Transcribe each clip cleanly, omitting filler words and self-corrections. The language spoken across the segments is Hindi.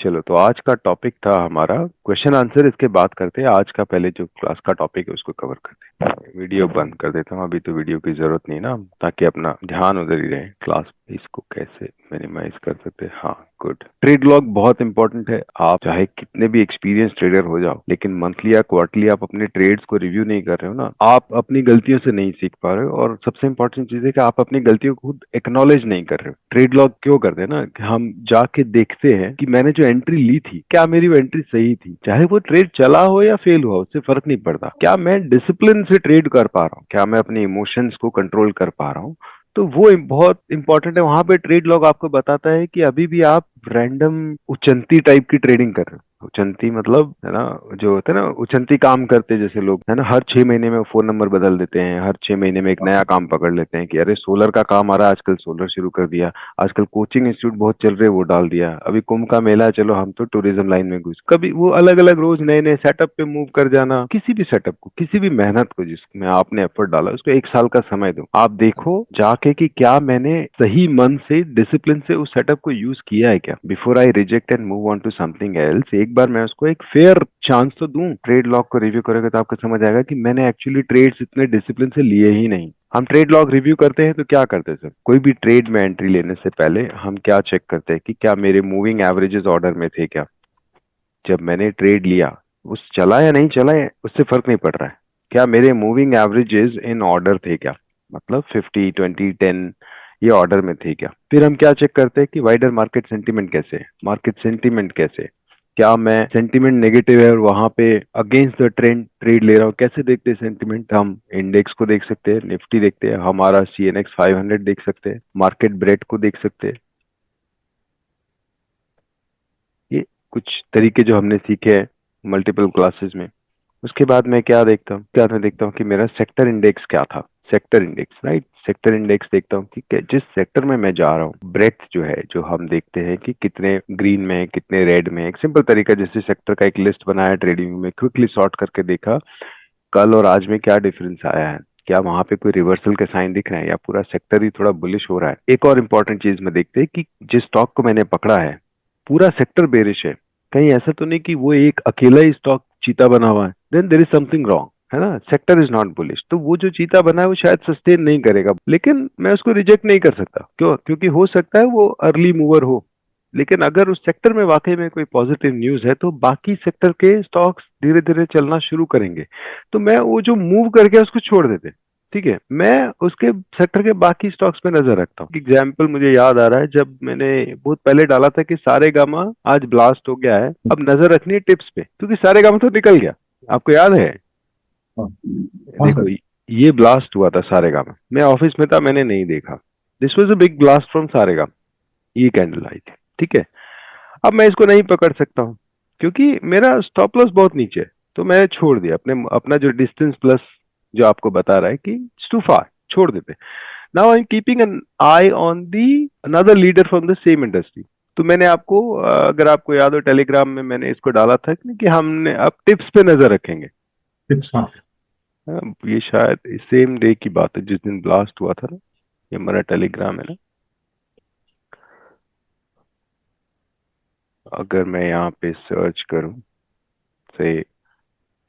चलो, तो आज का टॉपिक था हमारा क्वेश्चन आंसर। इसके बात करते हैं। आज का पहले जो क्लास का टॉपिक है उसको कवर करते हैं। वीडियो बंद कर देता हूँ, अभी तो वीडियो की जरूरत नहीं ना, ताकि अपना ध्यान उधर ही रहे क्लास। इसको कैसे मिनिमाइज कर सकते हैं? हाँ, गुड। ट्रेड लॉग बहुत इंपॉर्टेंट है। आप चाहे कितने भी एक्सपीरियंस ट्रेडर हो जाओ, लेकिन मंथली या क्वार्टरली आप अपने ट्रेड्स को रिव्यू नहीं कर रहे हो ना, आप अपनी गलतियों से नहीं सीख पा रहे हो। और सबसे इंपॉर्टेंट चीज है कि आप अपनी गलतियों को खुद एक्नॉलेज नहीं कर रहे हो। ट्रेड लॉग क्यों करते हैं ना, कि हम जाके देखते हैं कि मैंने जो एंट्री ली थी, क्या मेरी वो एंट्री सही थी? चाहे वो ट्रेड चला हो या फेल हुआ, उससे फर्क नहीं पड़ता। क्या मैं डिसिप्लिन से ट्रेड कर पा रहा हूँ? क्या मैं अपने इमोशंस को कंट्रोल कर पा रहा हूँ? तो वो बहुत इंपॉर्टेंट है। वहां पे ट्रेड लॉग आपको बताता है कि अभी भी आप रैंडम उचंती टाइप की ट्रेडिंग कर रहे हो। उचंती मतलब है ना, जो होता है ना उचंती काम करते जैसे लोग, है ना, हर 6 महीने में फोन नंबर बदल देते हैं, हर 6 महीने में एक नया काम पकड़ लेते हैं कि अरे सोलर का काम आ रहा है, आजकल सोलर शुरू कर दिया, आजकल कोचिंग इंस्टीट्यूट बहुत चल रहे, वो डाल दिया, अभी कुंभ का मेला है, चलो हम तो टूरिज्म लाइन में घुस। कभी वो अलग अलग रोज नए नए सेटअप पे मूव कर जाना। किसी भी सेटअप को, किसी भी मेहनत को जिसमें आपने एफर्ट डाला, उसको 1 साल का समय दो। आप देखो जाके कि क्या मैंने सही मन से, डिसिप्लिन से उस सेटअप को यूज किया है क्या, before I reject and move on to something else. एक बार मैं उसको एक फेयर चांस तो दूं। ट्रेड लॉग को रिव्यू करोगे तो आपको समझ आएगा कि मैंने एक्चुअली ट्रेड्स इतने डिसिप्लिन से लिए ही नहीं। हम ट्रेड लॉग रिव्यू करते हैं तो क्या करते हैं सर? कोई भी ट्रेड में एंट्री लेने से पहले हम क्या चेक करते हैं कि क्या मेरे मूविंग एवरेजेस ऑर्डर में थे क्या? जब मैंने ट्रेड लिया, उस चला या नहीं चला है उससे फर्क नहीं पड़ रहा है। क्या मेरे मूविंग एवरेजेस इन ऑर्डर थे क्या? मतलब 50, 20, 10 ये ऑर्डर में थे क्या? फिर हम क्या चेक करते हैं कि वाइडर मार्केट सेंटीमेंट कैसे है, मार्केट सेंटीमेंट कैसे है। क्या मैं सेंटीमेंट नेगेटिव है और वहां पे अगेंस्ट द ट्रेंड ट्रेड ले रहा हूँ? कैसे देखते हैं सेंटीमेंट? हम इंडेक्स को देख सकते हैं, निफ्टी देखते हैं, हमारा CNX 500 देख सकते हैं, मार्केट ब्रेड को देख सकते हैं। ये कुछ तरीके जो हमने सीखे हैं मल्टीपल क्लासेस में। उसके बाद मैं क्या देखता हूँ, मैं देखता हूँ कि मेरा सेक्टर इंडेक्स क्या था। Sector index, right, sector index देखता हूँ कि जिस सेक्टर में मैं जा रहा हूँ, ब्रेथ जो है, जो हम देखते हैं कि कितने ग्रीन में है, कितने रेड में है। एक सिंपल तरीका, जैसे सेक्टर का एक लिस्ट बनाया ट्रेडिंग में, क्विकली सॉर्ट करके देखा कल और आज में क्या डिफरेंस आया है, क्या वहां पे कोई रिवर्सल के साइन दिख रहे हैं, या पूरा सेक्टर ही थोड़ा बुलिश हो रहा है। एक और इम्पोर्टेंट चीज में देखते हैं कि जिस स्टॉक को मैंने पकड़ा है, पूरा सेक्टर बेरिश है, कहीं ऐसा तो नहीं कि वो एक अकेला ही स्टॉक चीता बना हुआ है, then there is something wrong, है ना। सेक्टर इज नॉट बुलिश, तो वो जो चीता बना है वो शायद सस्टेन नहीं करेगा, लेकिन मैं उसको रिजेक्ट नहीं कर सकता। क्यों? क्योंकि हो सकता है वो अर्ली मूवर हो, लेकिन अगर उस सेक्टर में वाकई में कोई पॉजिटिव न्यूज है तो बाकी सेक्टर के स्टॉक्स धीरे धीरे चलना शुरू करेंगे। तो मैं वो जो मूव करके उसको छोड़ देते, ठीक है, मैं उसके सेक्टर के बाकी स्टॉक्स पे नजर रखता हूँ। एग्जाम्पल मुझे याद आ रहा है, जब मैंने बहुत पहले डाला था कि सारे गामा आज ब्लास्ट हो गया है, अब नजर रखनी है टिप्स पे, क्योंकि सारे गामा तो निकल गया। आपको याद है? हाँ। हाँ देखो, सर। ये ब्लास्ट हुआ था सारे गामा, मैं ऑफिस में था, मैंने नहीं देखा। This was a big blast from सारे गामा, ये कैंडल आई थी, ठीक है। अब मैं इसको नहीं पकड़ सकता हूँ क्योंकि मेरा स्टॉप लॉस बहुत नीचे है, तो मैंने छोड़ दिया। अपना जो डिस्टेंस प्लस जो आपको बता रहा है कि इट्स टू फार, छोड़ देते। Now I am keeping an I on the another leader from the same industry. तो मैंने आपको अगर आपको याद हो, टेलीग्राम में मैंने इसको डाला था कि हमने अब टिप्स पे नजर रखेंगे। टिप्स, हाँ। ये शायद सेम डे की बात है जिस दिन ब्लास्ट हुआ था ना। ये हमारा टेलीग्राम है ना, अगर मैं यहाँ पे सर्च करूं से,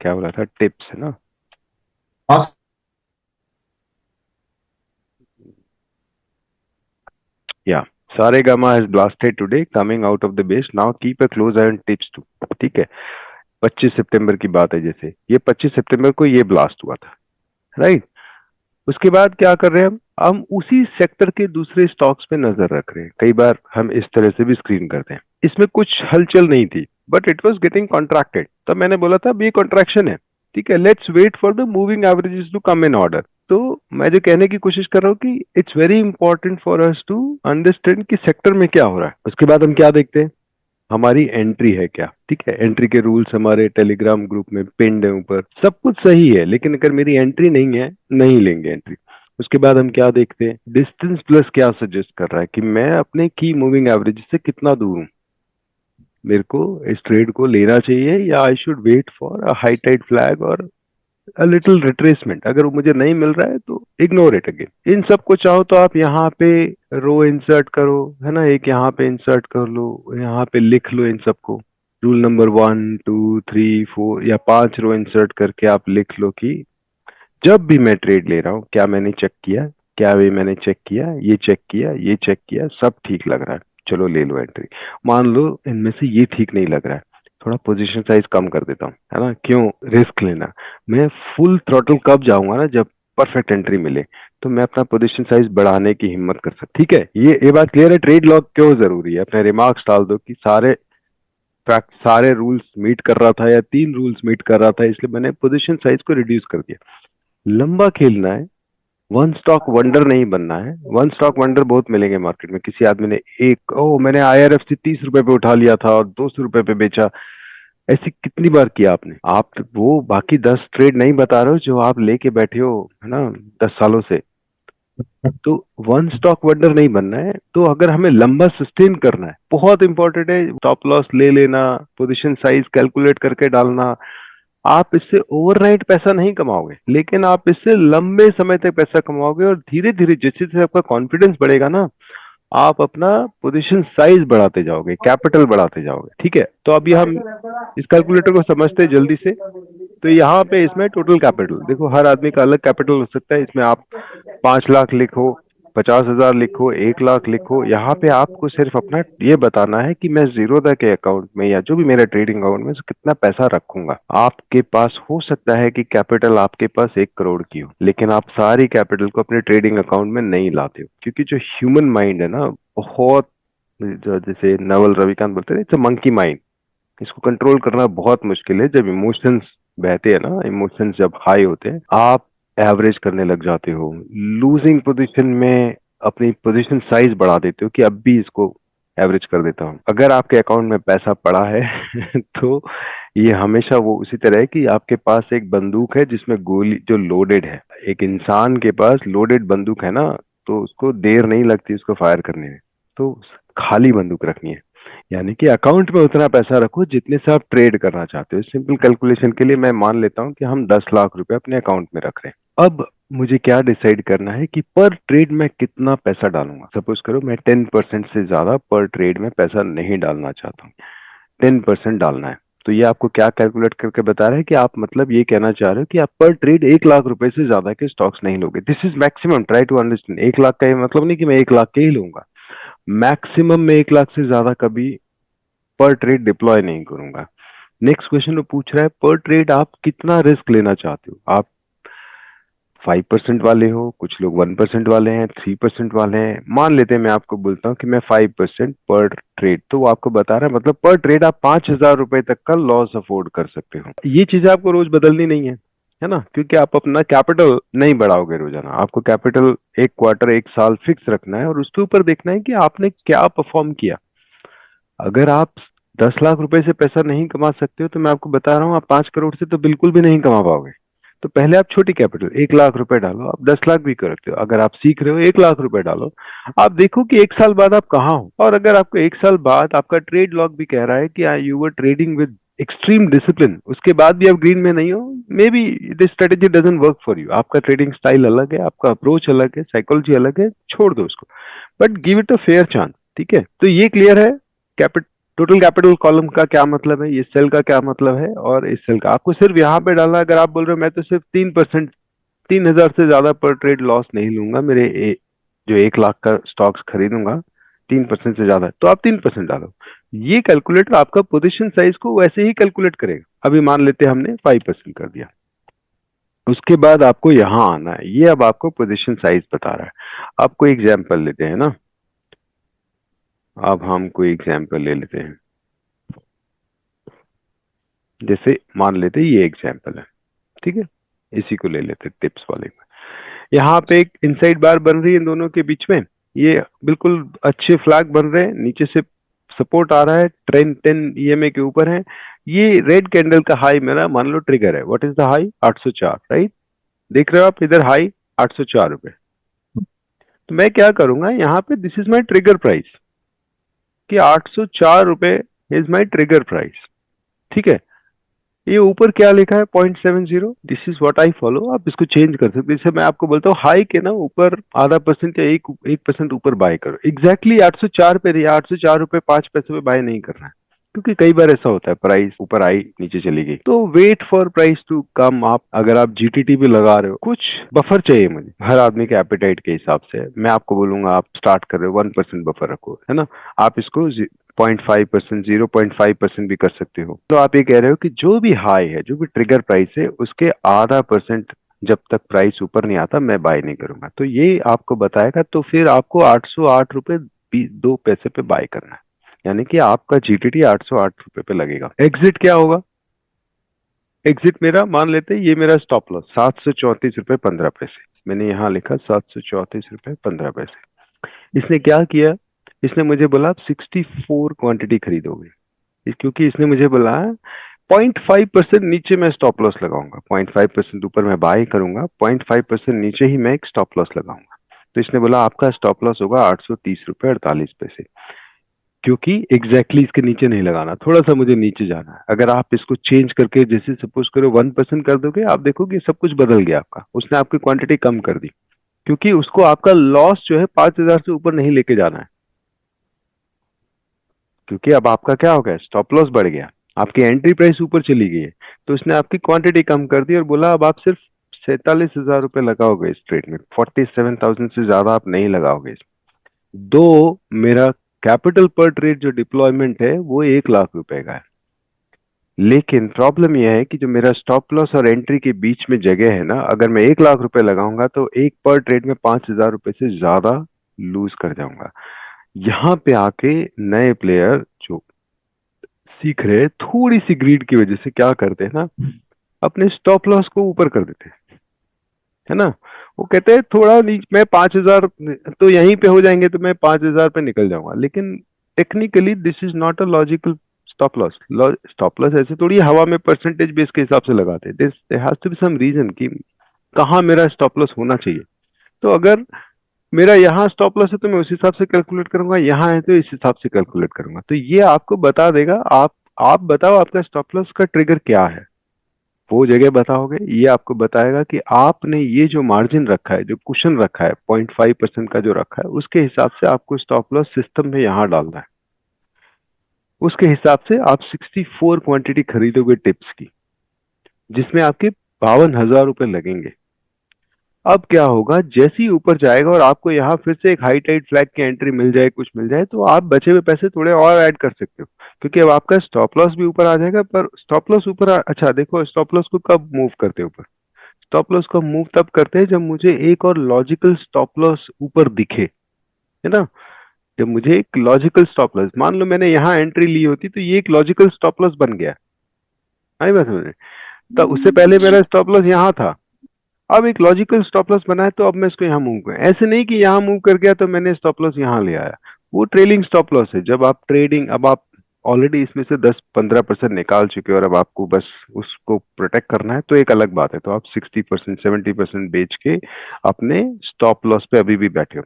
क्या बोला था, टिप्स है ना। हाँ सर। या Saregama has blasted today coming out of the base. Now keep a close eye on tips too. ठीक है, 25 सितंबर की बात है। जैसे ये 25 सितंबर को ये ब्लास्ट हुआ था, राइट। उसके बाद क्या कर रहे हैं हम उसी सेक्टर के दूसरे स्टॉक्स पे नजर रख रहे हैं। कई बार हम इस तरह से भी स्क्रीन करते हैं। इसमें कुछ हलचल नहीं थी, but it was getting contracted. तब मैंने बोला था ये कॉन्ट्रैक्शन है, ठीक है, let's wait for the moving averages to come in order. तो मैं जो कहने की कोशिश कर रहा हूँ कि it's very important for us to understand कि सेक्टर में क्या हो रहा है। उसके बाद हम क्या देखते हैं, हमारी एंट्री है क्या, ठीक है। एंट्री के रूल्स हमारे टेलीग्राम ग्रुप में पिंड है ऊपर, सब कुछ सही है, लेकिन अगर मेरी एंट्री नहीं है, नहीं लेंगे एंट्री। उसके बाद हम क्या देखते हैं, डिस्टेंस प्लस क्या सजेस्ट कर रहा है कि मैं अपने की मूविंग एवरेज से कितना दूर हूं, मेरे को इस ट्रेड को लेना चाहिए या I should wait for a high tide flag और अ लिटिल रिट्रेसमेंट, अगर वो मुझे नहीं मिल रहा है तो इग्नोर इट अगेन। इन सबको चाहो तो आप यहाँ पे रो इंसर्ट करो, है ना, एक यहाँ पे इंसर्ट कर लो, यहाँ पे लिख लो इन सबको, रूल नंबर 1 2 3 4 या 5 रो इंसर्ट करके आप लिख लो कि जब भी मैं ट्रेड ले रहा हूँ क्या मैंने चेक किया, क्या भी मैंने चेक किया, ये चेक किया, ये चेक किया, सब ठीक लग रहा है, चलो ले लो एंट्री। मान लो इनमें से ये ठीक नहीं लग रहा है, थोड़ा पोजीशन साइज कम कर देता हूँ, है ना, क्यों रिस्क लेना। मैं फुल थ्रॉटल कब जाऊंगा ना, जब परफेक्ट एंट्री मिले, तो मैं अपना पोजीशन साइज बढ़ाने की हिम्मत कर सकता। ठीक है, ये बात क्लियर है। ट्रेड लॉक क्यों जरूरी है, अपने रिमार्क्स डाल दो कि सारे रूल्स मीट कर रहा था या 3 रूल्स मीट कर रहा था, इसलिए मैंने पोजीशन साइज को रिड्यूस कर दिया। लंबा खेलना है, वन स्टॉक वंडर नहीं बनना है। वन स्टॉक वंडर बहुत मिलेंगे मार्केट में, किसी आदमी ने मैंने IRFC 30 रुपए पे उठा लिया था और 200 रुपए पे बेचा, ऐसी कितनी बार किया आपने। आप वो बाकी 10 ट्रेड नहीं बता रहे हो जो आप लेके बैठे हो, है ना, 10 सालों से। तो वन स्टॉक वंडर नहीं बनना है। तो अगर हमें लंबा सस्टेन करना है, बहुत इंपॉर्टेंट है, स्टॉप लॉस ले लेना, पोजीशन साइज कैलकुलेट करके डालना। आप इससे ओवरनाइट पैसा नहीं कमाओगे, लेकिन आप इससे लंबे समय तक पैसा कमाओगे, और धीरे धीरे जैसे जैसे आपका कॉन्फिडेंस बढ़ेगा ना, आप अपना पोजीशन साइज बढ़ाते जाओगे, कैपिटल बढ़ाते जाओगे। ठीक है, तो अभी हम इस कैलकुलेटर को समझते हैं जल्दी से। तो यहाँ पे इसमें टोटल कैपिटल देखो, हर आदमी का अलग कैपिटल हो सकता है। इसमें आप 5 लाख लिखो, 50,000 लिखो, 1 लाख लिखो, यहाँ पे आपको सिर्फ अपना ये बताना है कि मैं जीरोधा के अकाउंट में या जो भी मेरा ट्रेडिंग अकाउंट में कितना पैसा रखूंगा। आपके पास हो सकता है कि कैपिटल आपके पास 1 करोड़ की हो, लेकिन आप सारी कैपिटल को अपने ट्रेडिंग अकाउंट में नहीं लाते हो, क्योंकि जो ह्यूमन माइंड है ना, बहुत, जैसे नवल रविकांत बोलते हैं, इट्स अ मंकी माइंड। इसको कंट्रोल करना बहुत मुश्किल है। जब इमोशंस बहते हैं ना, इमोशंस जब हाई होते हैं, आप एवरेज करने लग जाते हो, लूजिंग पोजीशन में अपनी पोजीशन साइज बढ़ा देते हो कि अब भी इसको एवरेज कर देता हूँ। अगर आपके अकाउंट में पैसा पड़ा है तो ये हमेशा वो उसी तरह है कि आपके पास एक बंदूक है जिसमें गोली जो लोडेड है। एक इंसान के पास लोडेड बंदूक है ना, तो उसको देर नहीं लगती उसको फायर करने में, तो खाली बंदूक रखनी है। यानी कि अकाउंट में उतना पैसा रखो जितने से आप ट्रेड करना चाहते हो। सिंपल कैलकुलेशन के लिए मैं मान लेता हूं कि हम 10 लाख रुपए अपने अकाउंट में रख रहे हैं। अब मुझे क्या डिसाइड करना है कि पर ट्रेड में कितना पैसा डालूंगा। सपोज करो मैं 10% से ज्यादा पर ट्रेड में पैसा नहीं डालना चाहता हूँ, 10% डालना है। तो ये आपको क्या कैलकुलेट करके बता रहा है कि आप मतलब ये कहना चाह रहे हो कि आप पर ट्रेड 1 लाख रुपए से ज्यादा के स्टॉक्स नहीं लोगे। This is maximum, try to understand. 1 lakh का ये मतलब नहीं कि मैं 1 लाख के ही लूंगा, मैक्सिमम में 1 लाख से ज्यादा कभी पर ट्रेड डिप्लॉय नहीं करूंगा। नेक्स्ट क्वेश्चन वो पूछ रहा है पर ट्रेड आप कितना रिस्क लेना चाहते हो। आप 5% वाले हो, कुछ लोग 1% वाले हैं, 3% वाले हैं। मान लेते हैं मैं आपको बोलता हूँ कि मैं 5% पर ट्रेड, तो वो आपको बता रहा है मतलब पर ट्रेड आप 5,000 रुपए तक का लॉस अफोर्ड कर सकते हो। ये चीजें आपको रोज बदलनी नहीं है ना, क्योंकि आप अपना कैपिटल नहीं बढ़ाओगे रोजाना। आपको कैपिटल 1 क्वार्टर 1 साल फिक्स रखना है और उसके ऊपर देखना है कि आपने क्या परफॉर्म किया। अगर आप 10 लाख रुपए से पैसा नहीं कमा सकते हो, तो मैं आपको बता रहा हूँ आप 5 करोड़ से तो बिल्कुल भी नहीं कमा पाओगे। तो पहले आप छोटी कैपिटल 1 लाख रुपए डालो, आप 10 लाख भी करते हो। अगर आप सीख रहे हो 1 लाख रुपए डालो, आप देखो कि 1 साल बाद आप कहाँ हो। और अगर आपको 1 साल बाद आपका ट्रेड लॉग भी कह रहा है कि you were trading with extreme discipline, उसके बाद भी आप ग्रीन में नहीं हो, may be this strategy doesn't work for you. आपका ट्रेडिंग स्टाइल अलग है, आपका अप्रोच अलग है, साइकोलॉजी अलग है, छोड़ दो उसको, but give it a fair chance. ठीक है, तो ये क्लियर है कैपिटल, टोटल कैपिटल कॉलम का क्या मतलब है, ये सेल का क्या मतलब है, और इस सेल का आपको सिर्फ यहाँ पे डालना है। अगर आप बोल रहे हो मैं तो सिर्फ 3%, 3,000 से ज्यादा पर ट्रेड लॉस नहीं लूंगा, जो 1 लाख का स्टॉक्स खरीदूंगा 3% से ज्यादा, तो आप 3% डालो। ये कैलकुलेटर आपका पोजीशन साइज को वैसे ही कैलकुलेट करेगा। अभी मान लेते हमने 5% कर दिया, उसके बाद आपको यहां आना है। ये अब आपको पोजीशन साइज बता रहा है। आपको एग्जाम्पल लेते हैं ना, अब हम कोई एग्जाम्पल ले लेते हैं। जैसे मान लेते हैं ये एग्जाम्पल है, ठीक है, इसी को ले लेते टिप्स वाले में। यहाँ पे एक इनसाइड बार बन रही है इन दोनों के बीच में, ये बिल्कुल अच्छे फ्लैग बन रहे हैं, नीचे से सपोर्ट आ रहा है, ट्रेंड 10 EMA के ऊपर है। ये रेड कैंडल का हाई मेरा मान लो ट्रिगर है। What is the high? 804, right. देख रहे हो आप इधर हाई 804 रुपए। तो मैं क्या करूंगा यहाँ पे, this is my trigger price, कि 804 रुपए इज माई ट्रिगर प्राइस। ठीक है, ये ऊपर क्या लिखा है 0.70, this is what I follow. आप इसको चेंज कर सकते हैं। जैसे मैं आपको बोलता हूँ हाई के ना ऊपर ½ % या 1% ऊपर बाय करो, एग्जैक्टली 804 पे, 804 रुपए 5 पैसे पे बाय नहीं करना है, क्योंकि कई बार ऐसा होता है प्राइस ऊपर आई नीचे चली गई। तो wait for price to come. आप अगर आप जीटीटी भी लगा रहे हो, कुछ बफर चाहिए मुझे, हर आदमी के एपेटाइट के हिसाब से। मैं आपको बोलूंगा आप स्टार्ट कर रहे हो 1% बफर रखो, है ना। आप इसको 0.5%, 0.5% भी कर सकते हो। तो आप ये कह रहे हो कि जो भी हाई है, जो भी ट्रिगर प्राइस है, उसके ½ % जब तक प्राइस ऊपर नहीं आता मैं बाय नहीं करूंगा। तो ये आपको बताएगा। तो फिर आपको 808 रुपए 2 पैसे पे बाय करना है, यानी कि आपका जीटीटी 808 रुपए पे लगेगा। एग्जिट क्या होगा? एग्जिट मेरा मान लेते हैं, ये मेरा स्टॉप लॉस 734 रुपए 15 पैसे। मैंने यहाँ लिखा 734 रुपए 15 पैसे। इसने क्या किया? इसने मुझे बोला आप 64 क्वांटिटी खरीदोगे। क्योंकि इसने मुझे बोला 0.5% नीचे मैं स्टॉप लॉस लगाऊंगा, 0.5% ऊपर मैं बाय करूंगा, 0.5% नीचे ही मैं एक स्टॉप लॉस लगाऊंगा। तो इसने बोला आपका स्टॉप लॉस होगा 830 रुपए 48 पैसे। क्योंकि एग्जैक्टली इसके नीचे नहीं लगाना, थोड़ा सा मुझे नीचे जाना है। अगर आप इसको चेंज करके जैसे सपोज करो 1% कर दोगे, आप देखोगे सब कुछ बदल गया आपका। उसने आपकी क्वांटिटी कम कर दी, क्योंकि उसको आपका लॉस जो है 5,000 से ऊपर नहीं लेके जाना है। क्योंकि अब आपका क्या हो गया, स्टॉप लॉस बढ़ गया, आपकी एंट्री प्राइस ऊपर चली गई है। तो उसने आपकी क्वांटिटी कम कर दी और बोला अब आप सिर्फ 47,000 रुपए लगाओगे इस ट्रेड में, 47,000 से ज्यादा आप नहीं लगाओगे। दो, मेरा कैपिटल पर ट्रेड जो डिप्लॉयमेंट है वो 1 लाख रुपए का है, लेकिन प्रॉब्लम यह है कि जो मेरा स्टॉप लॉस और एंट्री के बीच में जगह है ना, अगर मैं 1 लाख रुपए लगाऊंगा तो एक पर ट्रेड में 5,000 रुपए से ज्यादा लूज कर जाऊंगा। यहाँ पे आके नए प्लेयर जो सीख रहे हैं, थोड़ी सी ग्रीड की वजह से क्या करते हैं ना, अपने स्टॉप लॉस को ऊपर कर देते हैं, है ना। वो कहते हैं थोड़ा नीचे मैं 5,000 तो यहीं पे हो जाएंगे, तो मैं 5,000 पे निकल जाऊंगा। लेकिन technically this is not a logical stop loss. Stop loss ऐसे थोड़ी हवा में परसेंटेज बेस के हिसाब से लगाते हैं। This has to be some reason कि कहाँ मेरा स्टॉप लॉस होना चाहिए। तो अगर मेरा यहाँ स्टॉप लॉस है तो मैं उस हिसाब से कैलकुलेट करूंगा, यहाँ है तो इस हिसाब से कैलकुलेट करूंगा। तो ये आपको बता देगा। आप बताओ आपका स्टॉप लॉस का ट्रिगर क्या है, वो जगह बताओगे, ये आपको बताएगा कि आपने ये जो मार्जिन रखा है, जो कुशन रखा है 0.5% का जो रखा है, उसके हिसाब से आपको स्टॉप लॉस सिस्टम में यहाँ डालना है। उसके हिसाब से आप 64 क्वांटिटी खरीदोगे टिप्स की, जिसमें आपके 52,000 रुपए लगेंगे। अब क्या होगा, जैसे ही ऊपर जाएगा और आपको यहाँ फिर से एक हाई टाइट फ्लैग की एंट्री मिल जाए, कुछ मिल जाए, तो आप बचे हुए पैसे थोड़े और ऐड कर सकते हो, क्योंकि अब आपका स्टॉप लॉस भी ऊपर आ जाएगा। पर स्टॉप लॉस ऊपर अच्छा देखो, स्टॉप लॉस को कब मूव करते हो ऊपर? स्टॉप लॉस को मूव तब करते हैं जब मुझे एक और लॉजिकल स्टॉप लॉस ऊपर दिखे, है ना। जब मुझे एक लॉजिकल स्टॉप लॉस, मान लो मैंने यहाँ एंट्री ली होती तो ये एक लॉजिकल स्टॉप लॉस बन गया। आई बात समझ? तब उससे पहले मेरा स्टॉप लॉस यहाँ था, अब एक लॉजिकल स्टॉप लॉस बना है, तो अब मैं इसको यहाँ मूव करूँ। ऐसे नहीं कि यहाँ मूव कर गया तो मैंने स्टॉप लॉस यहाँ ले आया, वो ट्रेलिंग स्टॉप लॉस है। जब आप ट्रेडिंग, अब आप ऑलरेडी इसमें से 10-15% निकाल चुके हो और अब आपको बस उसको प्रोटेक्ट करना है, तो एक अलग बात है। तो आप 60% 70% बेच के अपने स्टॉप लॉस पे अभी भी बैठे हो।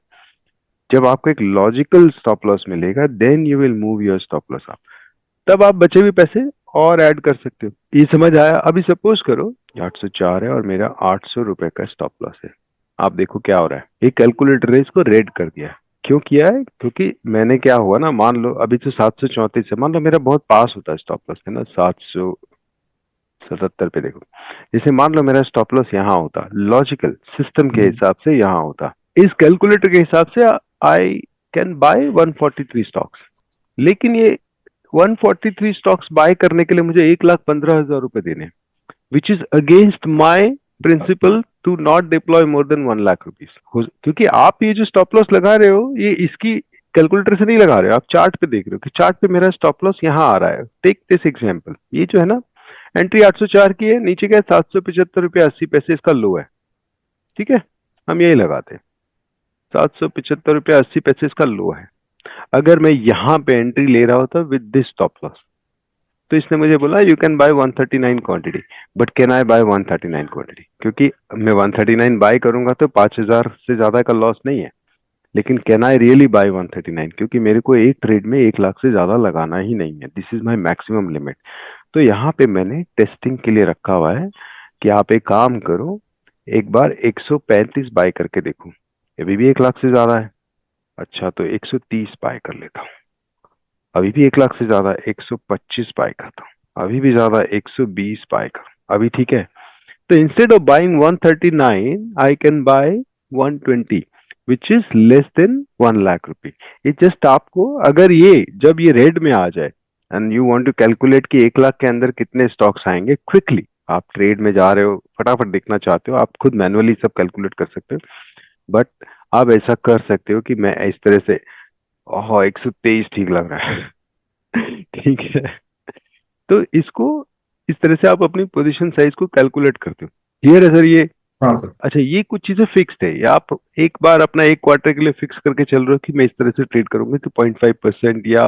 जब आपको एक लॉजिकल स्टॉप लॉस मिलेगा, then you will move your stop loss up, तब आप बचे हुए पैसे और ऐड कर सकते हो। ये समझ आया? अभी सपोज करो 804 है और मेरा 800 रुपए का स्टॉप लॉस है। आप देखो क्या हो रहा है, एक कैलकुलेटर ने इसको रेड कर दिया है। क्यों किया है? क्योंकि मैंने क्या हुआ ना, मान लो अभी तो 734 है, मान लो मेरा बहुत पास होता है स्टॉप लॉस, है ना, 777 पे देखो। जैसे मान लो मेरा स्टॉप लॉस यहाँ होता, लॉजिकल सिस्टम के हिसाब से यहाँ होता, इस कैलकुलेटर के हिसाब से आई कैन बाय 143 स्टॉक्स। लेकिन ये 143 स्टॉक्स बाय करने के लिए मुझे 1,15,000 रुपए देने, which is against my principle to not deploy more than 1 lakh rupees. क्योंकि आप ये जो स्टॉप लॉस लगा रहे हो, ये इसकी कैलकुलेटर से नहीं लगा रहे हो, आप चार्ट पे देख रहे हो कि चार्ट पे मेरा स्टॉप लॉस यहाँ आ रहा है। टेक दिस एग्जांपल, ये जो है ना, एंट्री 804 की है, नीचे का 775 रुपया 80 पैसे इसका लो है, ठीक है, हम यही लगाते हैं। 775 रुपया 80 पैसे इसका लो है। अगर मैं यहाँ पे एंट्री ले रहा होता विद दिस स्टॉप लॉस, तो इसने मुझे बोला you can buy 139 quantity, but can I buy 139 quantity? क्योंकि मैं 139 बाय करूंगा तो 5,000 से ज्यादा का लॉस नहीं है। लेकिन कैन आई रियली बाय 139? क्योंकि मेरे को एक ट्रेड में 1 लाख से ज्यादा लगाना ही नहीं है, this is my maximum limit. तो यहाँ पे मैंने टेस्टिंग के लिए रखा हुआ है कि आप एक काम करो, एक बार 135 बाय करके देखो। अभी भी 1 लाख से ज्यादा है। अच्छा, तो 130 बाय कर लेता हूँ। अभी भी 1 लाख से ज्यादा है, 125 बाय करता हूँ। अभी भी ज्यादा, 120 बाय कर। अभी ठीक है। तो instead of buying 139 I can buy 120 which is less than 1 lakh rupee. ये जस्ट आपको, अगर ये जब ये रेड में आ जाए and you want to calculate कि 1 लाख के अंदर कितने स्टॉक्स आएंगे क्विकली, आप ट्रेड में जा रहे हो, फटाफट देखना चाहते हो, आप खुद मैनुअली सब कैलकुलेट कर सकते हो। बट आप ऐसा कर सकते हो कि मैं इस तरह से, ओह 123 ठीक लग रहा है ठीक है। तो इसको इस तरह से आप अपनी पोजीशन साइज को कैलकुलेट करते हो। क्लियर है सर ये? हाँ सर। अच्छा, ये कुछ चीजें फिक्स्ड है, या आप एक बार अपना एक क्वार्टर के लिए फिक्स करके चल रहे हो कि मैं इस तरह से ट्रेड करूंगी, तो 0.5% या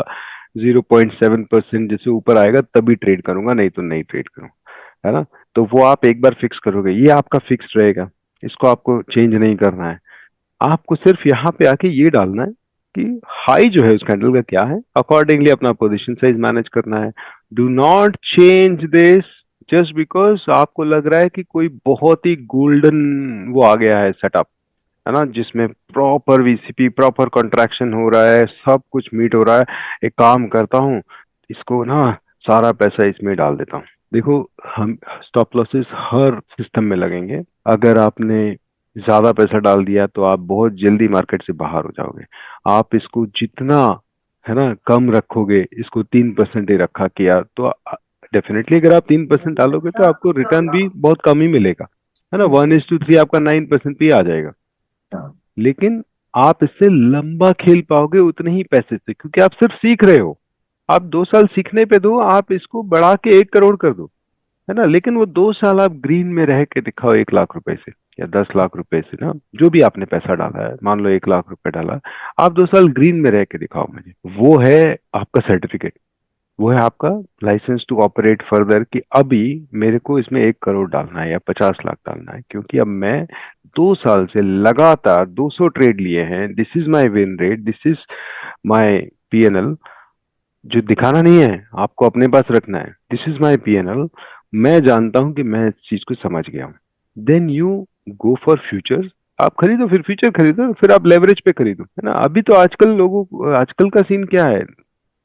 0.7% जैसे ऊपर आएगा तभी ट्रेड करूंगा, नहीं तो नहीं ट्रेड करूंगा, है ना? तो वो आप एक बार फिक्स करोगे, ये आपका फिक्स्ड रहेगा। इसको आपको चेंज नहीं करना है। आपको सिर्फ यहाँ पे आके ये डालना है कि हाई जो है उस कैंडल का क्या है, अकॉर्डिंगली अपना पोजीशन साइज मैनेज करना है। Do not change this just because आपको लग रहा है कि कोई बहुत ही गोल्डन वो आ गया है सेटअप, है ना, जिसमें प्रॉपर वीसीपी, प्रॉपर कॉन्ट्रैक्शन हो रहा है, सब कुछ मीट हो रहा है। एक काम करता हूँ, इसको ना सारा पैसा इसमें डाल देता हूँ। देखो, हम स्टॉप लॉसेस हर सिस्टम में लगेंगे। अगर आपने ज्यादा पैसा डाल दिया तो आप बहुत जल्दी मार्केट से बाहर हो जाओगे। आप इसको जितना, है ना, कम रखोगे, इसको 3% ही रखा किया तो डेफिनेटली अगर आप 3% डालोगे तो आपको रिटर्न भी बहुत कम ही मिलेगा, है ना। 1:3 आपका 9% पे ही आ जाएगा। लेकिन आप इससे लंबा खेल पाओगे उतने ही पैसे से, क्योंकि आप सिर्फ सीख रहे हो। आप 2 साल सीखने पे दो, आप इसको बढ़ा के 1 करोड़ कर दो, है ना। लेकिन वो 2 साल आप ग्रीन में रह के दिखाओ 1 लाख रुपए से या 10 लाख रुपए से, ना, जो भी आपने पैसा डाला है, मान लो 1 लाख रुपए डाला, आप 2 साल ग्रीन में रह के दिखाओ मुझे। वो है आपका सर्टिफिकेट, वो है आपका लाइसेंस टू ऑपरेट फर्दर, कि अभी मेरे को इसमें 1 करोड़ डालना है या 50 लाख डालना है, क्योंकि अब मैं 2 साल से लगातार 200 ट्रेड लिए हैं। This is my win rate, this is my PNL. जो दिखाना नहीं है, आपको अपने पास रखना है। This is my PNL. मैं जानता हूं कि मैं इस चीज को समझ गया हूं। Then you go for future. आप खरीदो, फिर फ्यूचर खरीदो, फिर आप लेवरेज पे खरीदो, है ना। अभी तो आजकल का सीन क्या है,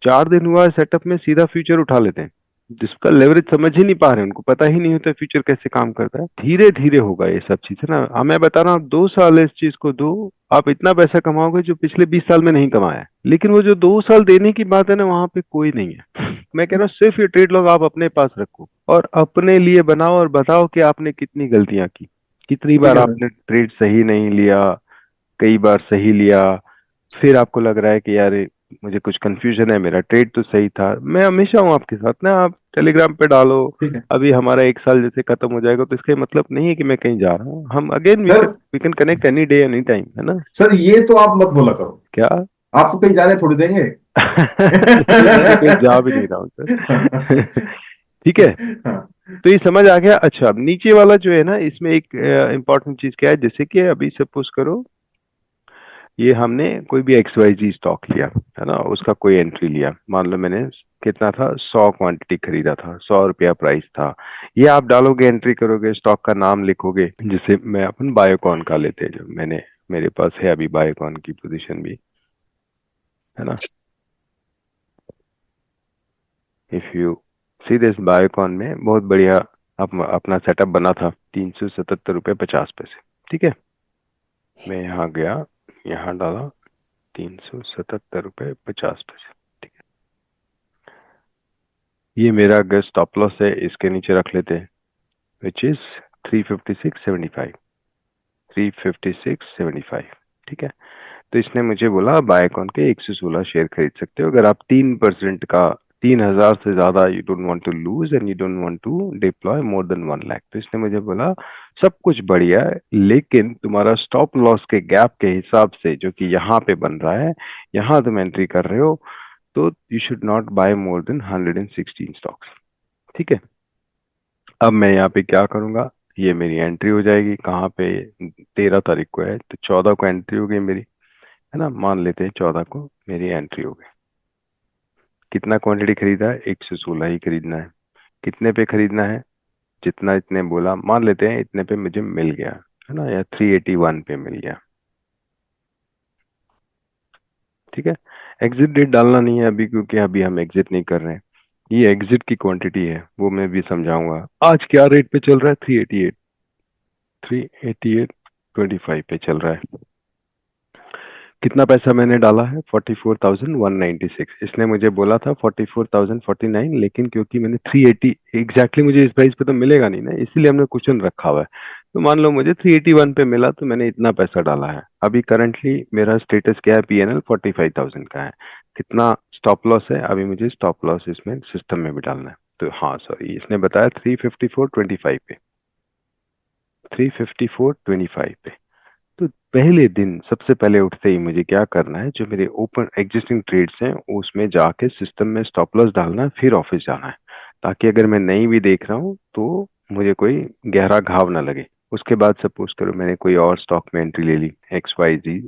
4 दिन हुआ सेटअप में सीधा फ्यूचर उठा लेते हैं, जिसका लेवरेज समझ ही नहीं पा रहे, उनको पता ही नहीं होता फ्यूचर कैसे काम करता है। धीरे धीरे होगा ये सब चीजें ना। मैं बता रहा हूँ, आप 2 साल इस चीज को दो, आप इतना पैसा कमाओगे जो पिछले 20 साल में नहीं कमाया है। लेकिन वो जो 2 साल देने की बात है ना, वहां पे कोई नहीं है। मैं कह रहा हूँ सिर्फ ये ट्रेड लॉग आप अपने पास रखो और अपने लिए बनाओ, और बताओ कि आपने कितनी गलतियां की, कितनी ठीक बार है सर। आपने ट्रेड सही नहीं लिया, कई बार सही लिया, फिर आपको लग रहा है कि यार मुझे कुछ कंफ्यूजन है, मेरा ट्रेड तो सही था। मैं हमेशा हूँ आपके साथ ना, आप टेलीग्राम पे डालो। ठीक है अभी हमारा 1 साल जैसे खत्म हो जाएगा तो इसका ये मतलब नहीं है कि मैं कहीं जा रहा हूँ। हम again we sir. Can we can connect any day any time, है ना। सर ये तो आप मत बोला करो, क्या? आपको कहीं जाने थोड़ी देंगे। मैं तो कहीं जा भी नहीं रहा हूँ सर ठीक है। हाँ। तो ये समझ आ गया। अच्छा, अब नीचे वाला जो है ना, इसमें एक इम्पोर्टेंट चीज क्या है, जैसे कि अभी सपोज करो ये हमने कोई भी XYZ स्टॉक लिया, है ना, उसका कोई एंट्री लिया। मान लो मैंने कितना था, 100 क्वांटिटी खरीदा था, 100 रुपया प्राइस था। ये आप डालोगे, एंट्री करोगे, स्टॉक का नाम लिखोगे। जैसे मैं अपन बायोकॉन का लेते हैं, जो मैंने, मेरे पास है अभी बायोकॉन की पोजीशन भी, है ना। If you see this, Biocon में बहुत बढ़िया अपना सेटअप बना था, 377 रुपये 50 पैसे। ठीक है, मैं यहाँ गया, यहाँ डाला 377 रुपये 50 पैसे। ठीक है, ये मेरा अगर स्टॉप लॉस है, इसके नीचे रख लेते हैं, विच इज 356.75, 356.75। ठीक है, तो इसने मुझे बोला बायकॉन के 116 शेयर खरीद सकते हो, अगर आप 3% का, 3,000 से ज्यादा you don't want to lose and you don't want to deploy more than 1 lakh. तो इसने मुझे बोला सब कुछ बढ़िया है, लेकिन तुम्हारा स्टॉप लॉस के गैप के हिसाब से जो कि यहाँ पे बन रहा है, यहाँ तुम एंट्री कर रहे हो, तो you should not buy more than 116 stocks. ठीक है, अब मैं यहाँ पे क्या करूंगा, ये मेरी एंट्री हो जाएगी कहाँ पे, 13 तारीख को है, तो 14 को एंट्री हो गई मेरी, है ना। मान लेते हैं 14 को मेरी एंट्री हो गई। कितना क्वांटिटी खरीदा है, 116 ही खरीदना है। कितने पे खरीदना है, जितना इतने बोला, मान लेते हैं इतने पे मुझे मिल गया, है ना, या 381 पे मिल गया। ठीक है। एग्जिट डेट डालना नहीं है अभी, क्योंकि अभी हम एग्जिट नहीं कर रहे हैं। ये एग्जिट की क्वांटिटी है, वो मैं भी समझाऊंगा। आज क्या रेट पे चल रहा है? 388, 388.25 पे चल रहा है। कितना पैसा मैंने डाला है? 44,196। इसने मुझे बोला था 44,049, लेकिन क्योंकि मैंने 380 एग्जैक्टली, मुझे इस प्राइस पे तो मिलेगा नहीं ना, इसीलिए हमने क्वेश्चन रखा हुआ है। तो मान लो मुझे 381 पे मिला, तो मैंने इतना पैसा डाला है। अभी करंटली मेरा स्टेटस क्या है? पीएनएल 45,000 का है। कितना स्टॉप लॉस है? अभी मुझे स्टॉप लॉस इसमें सिस्टम में भी डालना है। तो हाँ सॉरी, इसने बताया 354.25 पे, 354.25 पे। तो पहले दिन सबसे पहले उठते ही मुझे क्या करना है, जो मेरे ओपन एग्जिस्टिंग ट्रेड्स हैं उसमें जाके सिस्टम में स्टॉप लॉस डालना है, फिर ऑफिस जाना है, ताकि अगर मैं नहीं भी देख रहा हूँ तो मुझे कोई गहरा घाव ना लगे। उसके बाद सपोज करो मैंने कोई और स्टॉक में एंट्री ले ली, XYZ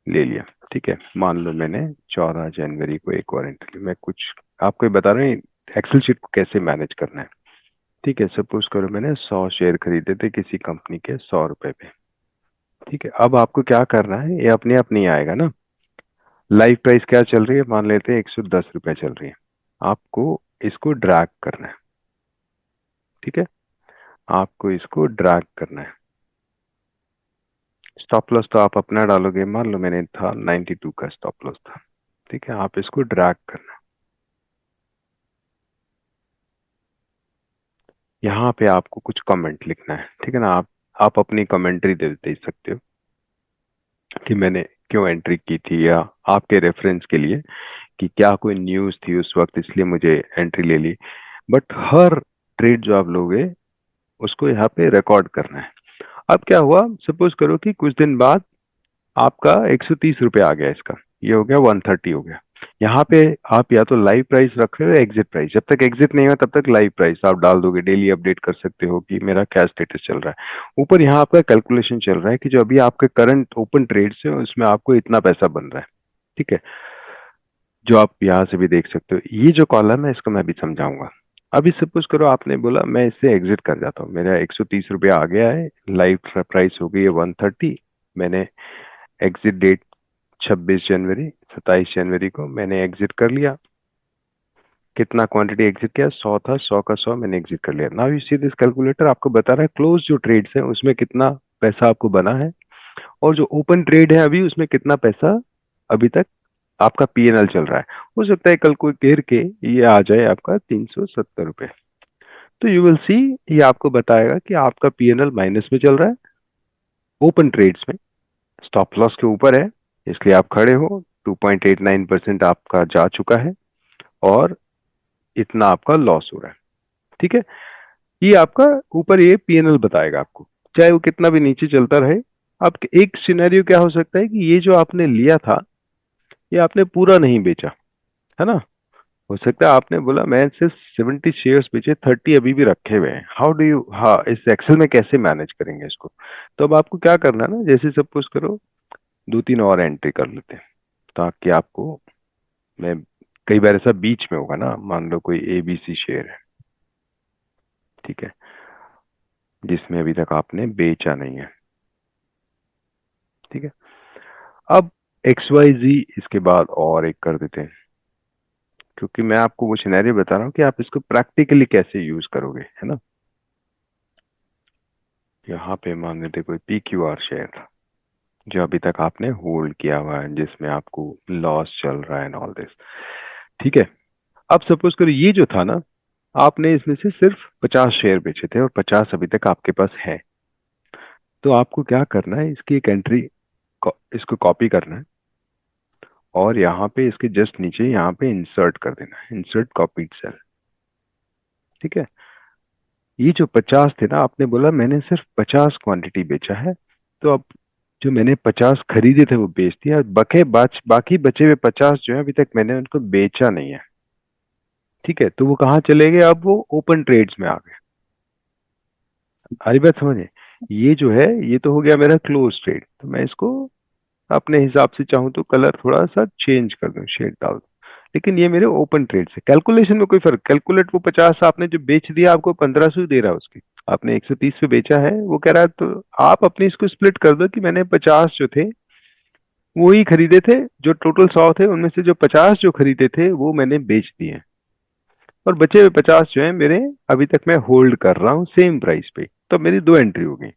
ले लिया। ठीक है, मान लो मैंने 14 जनवरी को एक और एंट्री ली। मैं कुछ आपको ये बता रहा हूँ एक्सेल शीट को कैसे मैनेज करना है। ठीक है, सपोज करो मैंने 100 शेयर खरीदे थे किसी कंपनी के 100 रुपए पे। ठीक है, अब आपको क्या करना है, ये अपने आप नहीं आएगा ना। लाइव प्राइस क्या चल रही है? मान लेते हैं 110 रुपए चल रही है। आपको इसको ड्रैग करना है। ठीक है, आपको इसको ड्रैग करना है। स्टॉप लॉस तो आप अपना डालोगे, मान लो मैंने था 92 का स्टॉप लॉस था। ठीक है, आप इसको ड्रैग करना है। यहाँ पे आपको कुछ कमेंट लिखना है। ठीक है ना, आप अपनी कमेंट्री दे सकते हो कि मैंने क्यों एंट्री की थी, या आपके रेफरेंस के लिए कि क्या कोई न्यूज थी उस वक्त इसलिए मुझे एंट्री ले ली। बट हर ट्रेड जो आप लोगे उसको यहाँ पे रिकॉर्ड करना है। अब क्या हुआ, सपोज करो कि कुछ दिन बाद आपका 130 रुपये आ गया, इसका ये हो गया 130 हो गया। यहाँ पे आप या तो लाइव प्राइस रख रहे हो, एग्जिट प्राइस। जब तक एग्जिट नहीं हुआ तब तक लाइव प्राइस आप डाल दोगे, डेली अपडेट कर सकते हो कि मेरा क्या स्टेटस चल रहा है। ऊपर यहाँ आपका कैलकुलेशन चल रहा है कि जो अभी आपके करंट ओपन ट्रेड्स है उसमें आपको इतना पैसा बन रहा है। ठीक है, जो आप यहाँ से भी देख सकते हो। ये जो कॉलम है इसको मैं भी समझाऊंगा। अभी सपोज करो आपने बोला मैं इससे एग्जिट कर जाता हूँ, मेरा 130 रुपया आ गया है, लाइव प्राइस हो गई है 130। मैंने एग्जिट डेट 26 जनवरी, 27 जनवरी को मैंने एग्जिट कर लिया। कितना क्वांटिटी एग्जिट किया? 100 था, 100 का 100 मैंने एग्जिट कर लिया। Now you see this calculator आपको बता रहा है क्लोज जो ट्रेड्स है उसमें कितना पैसा आपको बना है, और जो ओपन ट्रेड है अभी उसमें कितना पैसा अभी तक आपका पीएनएल चल रहा है। हो सकता है कल को गिर के ये आ जाए आपका 370 रुपए। तो यू विल सी, ये आपको बताएगा कि आपका पीएनएल माइनस में चल रहा है ओपन ट्रेड्स में, स्टॉप लॉस के ऊपर है, इसलिए आप खड़े हो। 2.89% आपका जा चुका है, और इतना आपका लॉस हो रहा है। ठीक है, ये आपका ऊपर ये पीएनएल बताएगा आपको, चाहे वो कितना भी नीचे चलता रहे। अब एक सिनेरियो क्या हो सकता है कि ये जो आपने लिया था ये आपने पूरा नहीं बेचा, है ना। हो सकता है आपने बोला मैं सिर्फ 70 शेयर्स बेचे, 30 अभी भी रखे हुए हैं। हाउ डू यू, हाँ, इस एक्सेल में कैसे मैनेज करेंगे इसको? तो अब आपको क्या करना है ना, जैसे सपोज करो दो तीन और एंट्री कर लेते हैं, ताकि आपको, मैं, कई बार ऐसा बीच में होगा ना, मान लो कोई ABC शेयर है, ठीक है, जिसमें अभी तक आपने बेचा नहीं है। ठीक है, अब XYZ इसके बाद और एक कर देते हैं, क्योंकि मैं आपको वो सिनेरियो बता रहा हूँ कि आप इसको प्रैक्टिकली कैसे यूज करोगे, है ना। यहाँ पे मान लेते कोई PQR शेयर था जो अभी तक आपने होल्ड किया हुआ है, जिसमें आपको लॉस चल रहा है एंड ऑल दिस। ठीक है, अब सपोज करो ये जो था ना, आपने इसमें से सिर्फ 50 शेयर बेचे थे और 50 अभी तक आपके पास है। तो आपको क्या करना है, इसकी एक एंट्री, इसको कॉपी करना है, और यहाँ पे इसके जस्ट नीचे यहाँ पे इंसर्ट कर देना है, इंसर्ट कॉपीड सेल। ठीक है, ये जो 50 थे ना, आपने बोला मैंने सिर्फ 50 क्वांटिटी बेचा है, तो अब जो मैंने 50 खरीदे थे वो बेच दिया, बाकी बचे हुए 50 जो है अभी तक मैंने उनको बेचा नहीं है। ठीक है, तो वो कहाँ चले गए? अब वो ओपन ट्रेड्स में आ गए। हरी बात समझे, ये जो है ये तो हो गया मेरा क्लोज ट्रेड। तो मैं इसको अपने हिसाब से चाहूँ तो कलर थोड़ा सा चेंज कर दूं, शेड डाल दूं। लेकिन ये मेरे ओपन ट्रेड से। कैलकुलेशन में कोई फर्क, कैलकुलेट वो 50 आपने जो बेच दिया आपको 1500 दे रहा है उसकी, आपने 130 पे बेचा है, वो कह रहा है तो आप अपनी इसको स्प्लिट कर दो कि मैंने 50 जो थे वो ही खरीदे थे, जो टोटल 100 थे उनमें से जो 50 जो खरीदे थे वो मैंने बेच दिए हैं, और बचे हुए 50 जो है मेरे अभी तक मैं होल्ड कर रहा हूँ सेम प्राइस पे। तो मेरी दो एंट्री हो गई।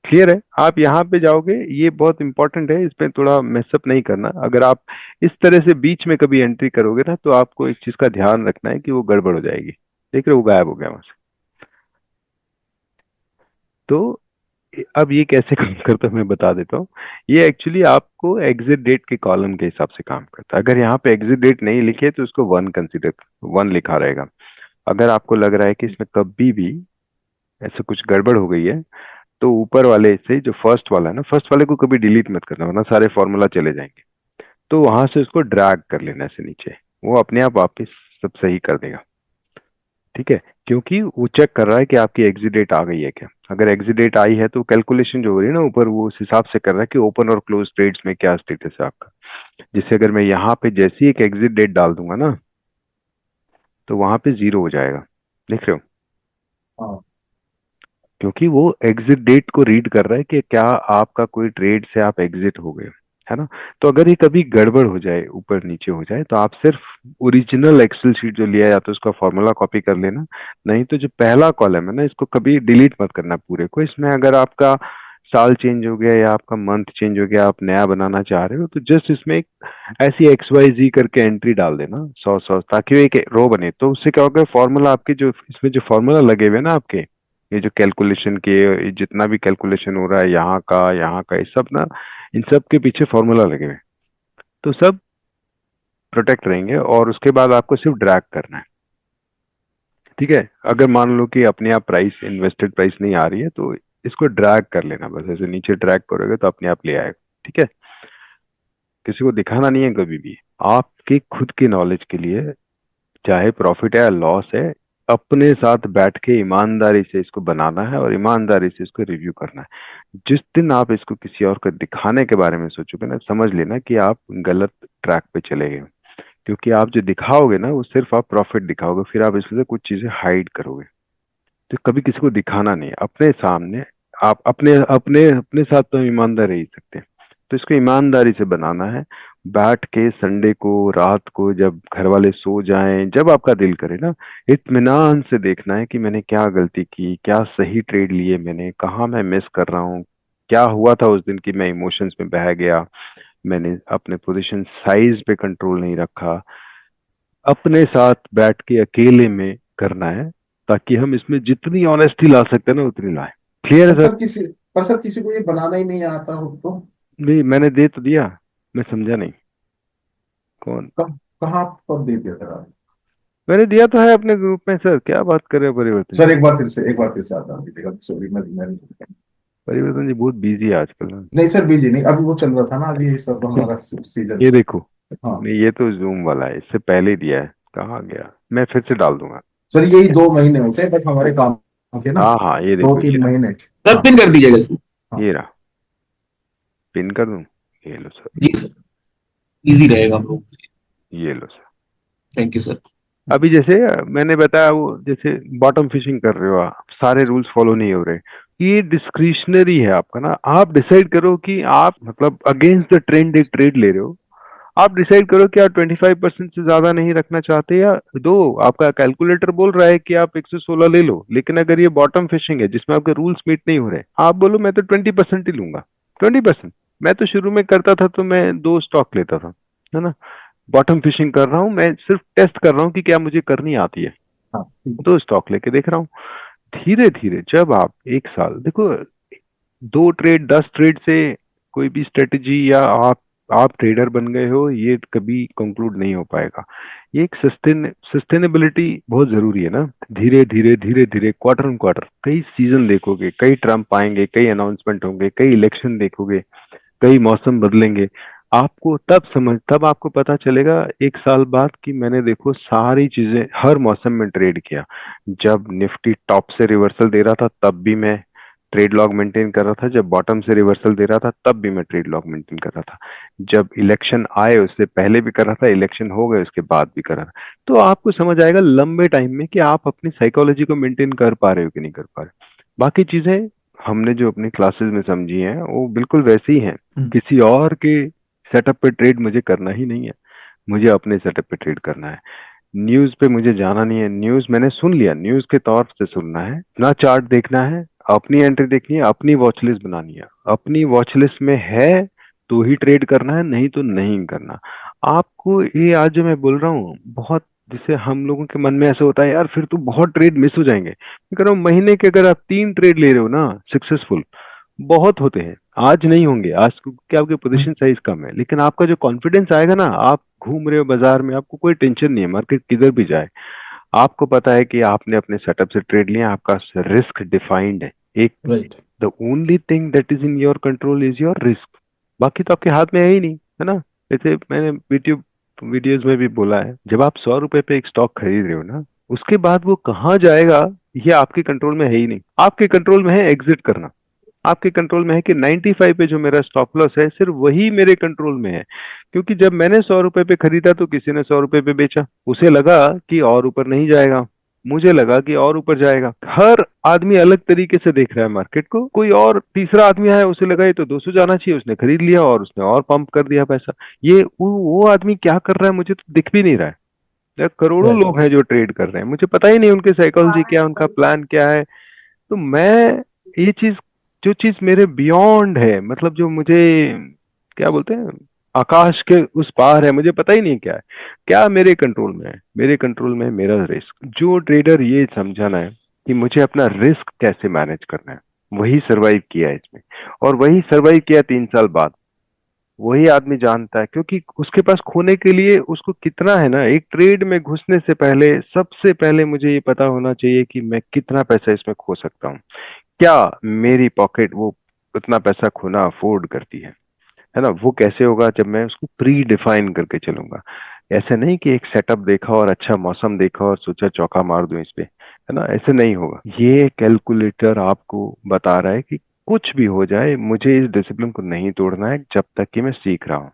क्लियर है? आप यहाँ पे जाओगे, ये बहुत इंपॉर्टेंट है, इसमें थोड़ा मेसअप नहीं करना। अगर आप इस तरह से बीच में कभी एंट्री करोगे ना, तो आपको एक चीज का ध्यान रखना है कि वो गड़बड़ हो जाएगी। देख रहे हो, वो गायब हो गया वहां से। तो अब ये कैसे काम करता है मैं बता देता हूँ। ये एक्चुअली आपको एग्जिट डेट के कॉलम के हिसाब से काम करता है। अगर यहाँ पे एग्जिट डेट नहीं लिखी है तो उसको वन कंसिडर, वन लिखा रहेगा। अगर आपको लग रहा है कि इसमें कभी भी ऐसा कुछ गड़बड़ हो गई है, तो ऊपर वाले से जो फर्स्ट वाला है ना, फर्स्ट वाले को कभी डिलीट मत करना वरना सारे फॉर्मूला चले जाएंगे। तो वहां से उसको ड्रैग कर लेना ऐसे नीचे, वो अपने आप वापस सब सही कर देगा। ठीक है? क्योंकि वो चेक कर रहा है कि आपकी एग्जिट डेट आ गई है क्या। अगर एग्जिट डेट आई है तो कैलकुलेशन जो हो रही है ना ऊपर, वो उस हिसाब से कर रहा है कि ओपन और क्लोज ट्रेड्स में क्या स्टेटस है आपका। जिससे अगर मैं यहाँ पे जैसी एक एग्जिट डेट डाल दूंगा ना, तो वहां पे जीरो हो जाएगा। देख रहे हो? हाँ। क्योंकि वो एग्जिट डेट को रीड कर रहा है कि क्या आपका कोई ट्रेड से आप एग्जिट हो गए, है ना। तो अगर ये कभी गड़बड़ हो जाए, ऊपर नीचे हो जाए, तो आप सिर्फ ओरिजिनल एक्सेल शीट जो लिया है या तो उसका फॉर्मूला कॉपी कर लेना, नहीं तो जो पहला कॉलम है ना इसको कभी डिलीट मत करना पूरे को। इसमें अगर आपका साल चेंज हो गया या आपका मंथ चेंज हो गया, आप नया बनाना चाह रहे हो, तो जस्ट इसमें एक ऐसी XYZ करके एंट्री डाल देना 100 ताकि वो एक रो बने। तो उससे क्या होगा, फॉर्मूला आपके जो इसमें जो फॉर्मूला लगे हुए ना आपके, ये जो कैलकुलेशन के, ये जितना भी कैलकुलेशन हो रहा है यहाँ का, ये सब ना, इन सब के पीछे फॉर्मूला लगे हुए हैं। तो सब प्रोटेक्ट रहेंगे और उसके बाद आपको सिर्फ ड्रैग करना है। ठीक है? अगर मान लो कि अपने आप प्राइस, इन्वेस्टेड प्राइस नहीं आ रही है, तो इसको ड्रैग कर लेना, बस ऐसे नीचे ड्रैग करोगे तो अपने आप ले आएगा। ठीक है? किसी को दिखाना नहीं है कभी भी, आपके खुद की नॉलेज के लिए, चाहे प्रॉफिट है या लॉस है, अपने साथ बैठ के ईमानदारी से इसको बनाना है और ईमानदारी से इसको रिव्यू करना है। जिस दिन आप इसको किसी और को दिखाने के बारे में सोचोगे ना, समझ लेना कि आप गलत ट्रैक पे चले गए। क्योंकि आप जो दिखाओगे ना वो सिर्फ आप प्रॉफिट दिखाओगे, फिर आप इसमें से कुछ चीजें हाइड करोगे। तो कभी किसी को दिखाना नहीं, अपने सामने आप अपने अपने अपने साथ तो ईमानदार रह ही सकते हैं। तो इसको ईमानदारी से बनाना है। बैठ के संडे को रात को जब घर वाले सो जाएं, जब आपका दिल करे ना, इत्मीनान से देखना है कि मैंने क्या गलती की, क्या सही ट्रेड लिए मैंने, कहाँ मैं मिस कर रहा हूँ, क्या हुआ था उस दिन की मैं इमोशंस में बह गया, मैंने अपने पोजीशन साइज पे कंट्रोल नहीं रखा। अपने साथ बैठ के अकेले में करना है, ताकि हम इसमें जितनी ऑनेस्टी ला सकते हैं ना उतनी लाए। क्लियर है पर सर? सर किसी पर सर किसी को ये बनाना ही नहीं आता हो तो नहीं, मैंने दे तो दिया, मैं समझा नहीं। कौन? कहाँ पर दे दिया सर आप? मैंने दिया तो है अपने ग्रुप में सर, क्या बात कर रहे हो परिवर्तन सर जी। एक बार फिर से आता हूँ, सॉरी मैं परिवर्तन जी बहुत बिजी है आजकल ना। नहीं सर, बिजी नहीं, अभी वो चल रहा था ना, अभी ये सब हमारा सीजन। ये देखो, हाँ नहीं ये तो जूम वाला है, इससे पहले ही दिया है। कहाँ गया? मैं फिर से डाल दूंगा। सर, यही 2 महीने होते हैं बस हमारे काम के ना, हाँ हाँ, ये दो देखो, ये तीन रहा, महीने सर हाँ पिन कर दीजिएगा इसको। हाँ। ये रहा। पिन कर दूं? ये लो सर, जी सर, इजी रहेगा हम लोग। ये लो सर। Thank you sir. अभी जैसे मैंने बताया, वो जैसे बॉटम फिशिंग कर रहे हो आप, सारे रूल्स फॉलो नहीं हो रहे, ये डिस्क्रिशनरी है आपका ना। आप डिसाइड करो कि आप मतलब अगेंस्ट द ट्रेंड एक ट्रेड ले रहे हो। आप डिसाइड करो कि आप 25% से ज्यादा नहीं रखना चाहते, या दो, आपका कैलकुलेटर बोल रहा है कि आप 116 ले लो, लेकिन अगर ये बॉटम फिशिंग है जिसमें आपके रूल्स मीट नहीं हो रहे, आप बोलो मैं तो 20% ही लूंगा। 20%। मैं तो शुरू में करता था तो मैं 2 स्टॉक लेता था, है ना। बॉटम फिशिंग कर रहा हूँ, मैं सिर्फ टेस्ट कर रहा हूँ कि क्या मुझे करनी आती है। हाँ ठीक है। 2 स्टॉक लेके देख रहा हूँ। धीरे धीरे जब आप एक साल देखो, 2 ट्रेड 10 ट्रेड से कोई भी स्ट्रेटेजी, या आप ट्रेडर बन गए हो, ये कभी कंक्लूड नहीं हो पाएगा। ये एक सस्टेनेबिलिटी बहुत जरूरी है ना। धीरे धीरे धीरे धीरे, क्वार्टर ऑन क्वार्टर, कई सीजन देखोगे, कई ट्रम्प आएंगे, कई अनाउंसमेंट होंगे, कई इलेक्शन देखोगे, कई मौसम बदलेंगे। आपको तब आपको पता चलेगा 1 साल बाद कि मैंने देखो सारी चीजें हर मौसम में ट्रेड किया। जब निफ्टी टॉप से रिवर्सल दे रहा था तब भी मैं ट्रेड लॉग मेंटेन कर रहा था, जब बॉटम से रिवर्सल दे रहा था तब भी मैं ट्रेड लॉग मेंटेन कर रहा था, जब इलेक्शन आए उससे पहले भी कर रहा था, इलेक्शन हो गए उसके बाद भी कर रहा था। तो आपको समझ आएगा लंबे टाइम में कि आप अपनी साइकोलॉजी को मेंटेन कर पा रहे हो कि नहीं कर पा रहे। बाकी चीजें हमने जो अपनी क्लासेस में समझी हैं वो बिल्कुल वैसी ही हैं। किसी और के सेटअप पे ट्रेड मुझे करना ही नहीं है, मुझे अपने सेटअप पे ट्रेड करना है। न्यूज पे मुझे जाना नहीं है, न्यूज मैंने सुन लिया, न्यूज के तौर से सुनना है ना, चार्ट देखना है, अपनी एंट्री देखनी है, अपनी वॉच लिस्ट बनानी है, अपनी वॉच लिस्ट में है तो ही ट्रेड करना है, नहीं तो नहीं करना। आपको ये आज जो मैं बोल रहा हूँ बहुत, जिसे हम लोगों के मन में ऐसा होता है यार फिर तो बहुत ट्रेड मिस हो जाएंगे। मैं कह रहा हूँ महीने के अगर आप 3 ट्रेड ले रहे हो ना सक्सेसफुल, बहुत होते हैं। आज नहीं होंगे, आज क्या आपकी पोजीशन साइज कम है, लेकिन आपका जो कॉन्फिडेंस आएगा ना, आप घूम रहे हो बाजार में, आपको कोई टेंशन नहीं है, मार्केट किधर भी जाए आपको पता है कि आपने अपने सेटअप से ट्रेड लिया, आपका रिस्क डिफाइंड है। एक right. The only thing that is in your control is your risk, बाकी तो आपके हाथ में है ही नहीं, है ना। जैसे मैंने वीडियोज में भी बोला है, जब आप 100 रुपए पे एक स्टॉक खरीद रहे हो ना, उसके बाद वो कहाँ जाएगा ये आपके कंट्रोल में है ही नहीं। आपके कंट्रोल में है एग्जिट करना, आपके कंट्रोल में है कि 95 पे जो मेरा स्टॉप लॉस है सिर्फ वही मेरे कंट्रोल में है। क्योंकि जब मैंने 100 रुपए पे खरीदा तो किसी ने 100 रुपए पे बेचा, उसे लगा कि और ऊपर नहीं जाएगा, मुझे लगा कि और ऊपर जाएगा। हर आदमी अलग तरीके से देख रहा है मार्केट को। कोई और तीसरा आदमी आया, उसे लगा ये तो 200 जाना चाहिए, उसने खरीद लिया और उसने और पंप कर दिया पैसा। ये वो आदमी क्या कर रहा है मुझे तो दिख भी नहीं रहा है। करोड़ों राइट। लोग हैं जो ट्रेड कर रहे हैं, मुझे पता ही नहीं उनकी साइकोलॉजी क्या है, उनका प्लान क्या है। तो मैं ये चीज, जो चीज मेरे बियॉन्ड है, मतलब जो मुझे क्या बोलते हैं आकाश के उस पार है, मुझे पता ही नहीं क्या है, क्या मेरे कंट्रोल में है। मेरे कंट्रोल में है मेरा रिस्क। जो ट्रेडर ये समझाना है कि मुझे अपना रिस्क कैसे मैनेज करना है, वही सरवाइव किया है इसमें, और वही सरवाइव किया 3 साल बाद। वही आदमी जानता है, क्योंकि उसके पास खोने के लिए उसको कितना है ना। एक ट्रेड में घुसने से पहले सबसे पहले मुझे ये पता होना चाहिए कि मैं कितना पैसा इसमें खो सकता हूँ, क्या मेरी पॉकेट वो उतना पैसा खोना अफोर्ड करती है ना। वो कैसे होगा, जब मैं उसको प्री डिफाइन करके चलूंगा। ऐसे नहीं कि एक सेटअप देखा और अच्छा मौसम देखा और सोचा चौका मार दूं इस पे, है ना, ऐसे नहीं होगा। ये कैलकुलेटर आपको बता रहा है कि कुछ भी हो जाए मुझे इस डिसिप्लिन को नहीं तोड़ना है जब तक कि मैं सीख रहा हूँ,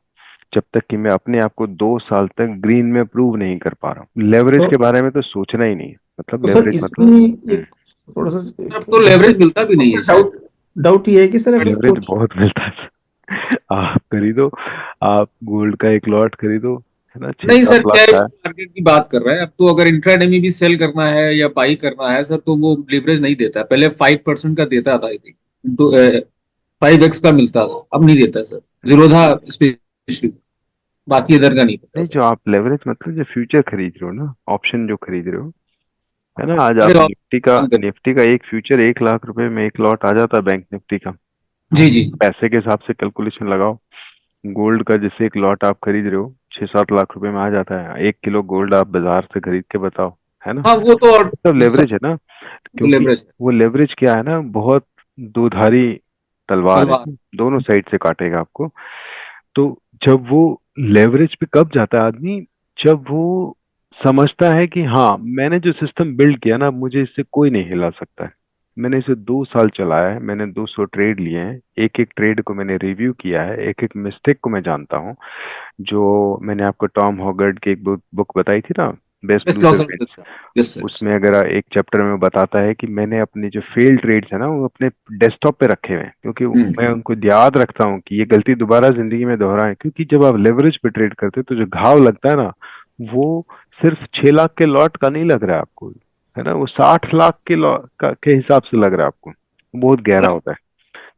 जब तक कि मैं अपने आप को 2 साल तक ग्रीन में प्रूव नहीं कर पा रहा हूँ। लेवरेज तो, के बारे में तो सोचना ही नहीं है, मतलब तो सर लेवरेज मतलब इसमें एक थोड़ा सा अब तो लेवरेज मिलता भी नहीं है सर। डाउट डाउट ये है कि सर अगर लेवरेज बहुत मिलता है। आप खरीदो, आप गोल्ड का एक लॉट खरीदो, है ना, छह नहीं सर, सात लाख कैश का है। मार्केट की बात कर रहे हैं। अब तो अगर इंट्राडे में भी सेल करना है या बाई करना है सर, तो वो लिवरेज नहीं देता। पहले 5% का देता था, आई थिंक, इंटू 5x का मिलता था, अब नहीं देता सर। जीरोधा स्पेशली, बाकी इधर का नहीं पता नहीं, सर। जो आप लेवरेज मतलब जो फ्यूचर खरीद रहे हो ना, ऑप्शन जो खरीद रहे हो, है ना, आज अरे आप और काम कर, निफ्टी का एक फ्यूचर 1 लाख रुपए में एक लॉट आ जाता है बैंक निफ्टी का। जी आप जी। पैसे के हिसाब से कैलकुलेशन लगाओ, गोल्ड का जैसे एक लॉट आप खरीद रहे हो 6-7 लाख रुपए में आ जाता है। 1 किलो गोल्ड आप बाजार से खरीद के बताओ, है ना। हाँ वो तो, और सब सब लेवरेज है ना, क्योंकि लेवरेज वो लेवरेज क्या है ना, बहुत दुधारी तलवार है, तलवार। दोनों साइड से काटेगा आपको। तो जब वो लेवरेज पे कब जाता है आदमी, जब वो समझता है कि हाँ मैंने जो सिस्टम बिल्ड किया ना, मुझे इससे कोई नहीं हिला सकता है। मैंने इसे 2 साल चलाया है, मैंने 200 ट्रेड लिए हैं, एक एक ट्रेड को मैंने रिव्यू किया है, एक एक मिस्टेक को मैं जानता हूँ। जो मैंने आपको टॉम हॉगर्ड की एक बुक बताई थी ना, best best loss loser and wins, yes sir. उसमें अगर एक चैप्टर में बताता है कि मैंने अपने जो फेल ट्रेड्स है ना वो अपने डेस्कटॉप पे रखे हुए हैं, क्योंकि मैं उनको याद रखता हूँ कि ये गलती दोबारा जिंदगी में दोहराएं। क्योंकि जब आप लेवरेज पे ट्रेड करते हो तो जो घाव लगता है ना, वो सिर्फ 6 लाख के लॉट का नहीं लग रहा है आपको, है ना, वो 60 लाख के के हिसाब से लग रहा है आपको, बहुत गहरा होता है।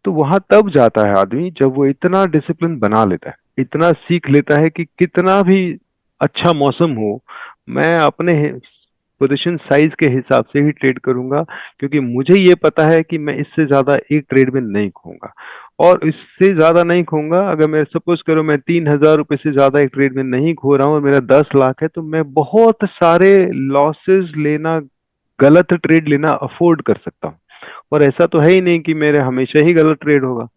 तो वहां तब जाता है आदमी जब वो इतना डिसिप्लिन बना लेता है, इतना सीख लेता है कि कितना भी अच्छा मौसम हो, मैं अपने पोजीशन साइज के हिसाब से ही ट्रेड करूंगा, क्योंकि मुझे ये पता है कि मैं इससे ज्यादा एक ट्रेड में नहीं खोऊंगा। और इससे ज्यादा नहीं खोऊंगा, अगर मैं सपोज करो मैं 3,000 रुपए से ज्यादा एक ट्रेड में नहीं खो रहा हूँ और मेरा 10 लाख है, तो मैं बहुत सारे लॉसेस लेना, गलत ट्रेड लेना अफोर्ड कर सकता हूँ। और ऐसा तो है ही नहीं कि मेरे हमेशा ही गलत ट्रेड होगा,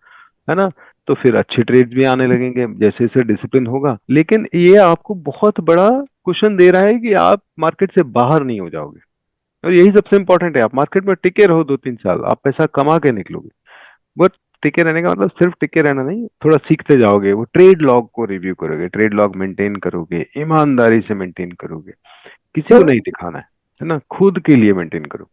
है ना। तो फिर अच्छे ट्रेड्स भी आने लगेंगे जैसे जैसे डिसिप्लिन होगा। लेकिन ये आपको बहुत बड़ा क्वेश्चन दे रहा है कि आप मार्केट से बाहर नहीं हो जाओगे। और यही सबसे इंपॉर्टेंट है। आप मार्केट में टिके रहो 2-3 साल, आप पैसा कमा के निकलोगे। बट टिके रहने का मतलब सिर्फ टिके रहना नहीं, थोड़ा सीखते जाओगे, वो ट्रेड लॉग को रिव्यू करोगे, ट्रेड लॉग मेंटेन करोगे, ईमानदारी से मेंटेन करोगे, किसी को सर नहीं दिखाना है ना, खुद के लिए मेंटेन करो।